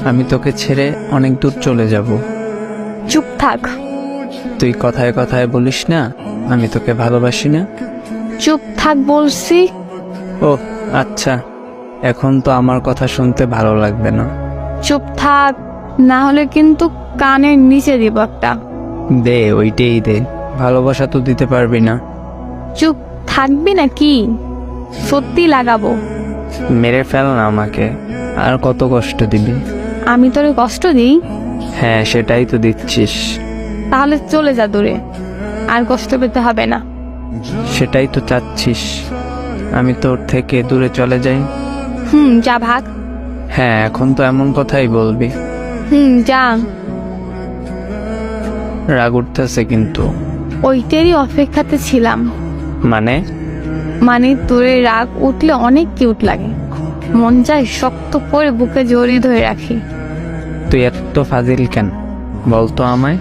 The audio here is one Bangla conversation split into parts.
আমি তোকে ছেড়ে অনেক দূর চলে যাব। চুপ থাক। তুই কথায় কথায় বলিস না আমি তোকে ভালোবাসি না। চুপ থাক বলছি। ও আচ্ছা, এখন তো আমার কথা শুনতে ভালো লাগবে না। চুপ থাক, না হলে কিন্তু কানের নিচে দিব একটা। দে, ওইটাই দে। ভালোবাসা তো দিতে পারবি না। চুপ থাকবি না কি? সত্যি লাগাবো। মেরে ফেল না আমাকে, আর কত কষ্ট দিবি? আমি তোরে কষ্ট দিই? হ্যাঁ, সেটাই তো দিচ্ছিস। তাহলে চলে যা দূরে, আর কষ্ট পেতে হবে না। সেটাই তো চাচ্ছিস, আমি তোর থেকে দূরে চলে যাই। যা ভাগ। হ্যাঁ, এখন তো এমন কথাই বলবি? যা। রাগ উঠতেছে কিন্তু। ওইটারই অপেক্ষাতে ছিলাম। মানে তোরে রাগ উঠলে অনেক কিউট লাগে, মন চায় শক্ত করে বুকে জড়িয়ে ধরে রাখি। তুই এত ফাজিল কেন বলতো আমায়?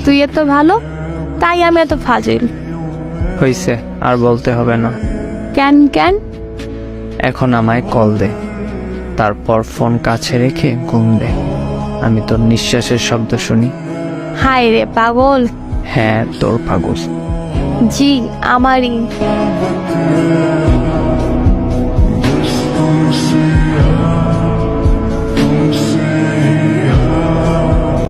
তুই এত ভালো তাই আমি এত ফাজিল। হইছে, আর বলতে হবে না। কেন কেন? এখন আমায় কল দে, তারপর ফোন কাছে রেখে ঘুম দে। আমি তোর নিঃশ্বাসের শব্দ শুনি। হায় রে পাগল। হ্যাঁ, তোর পাগল। জি আমারই।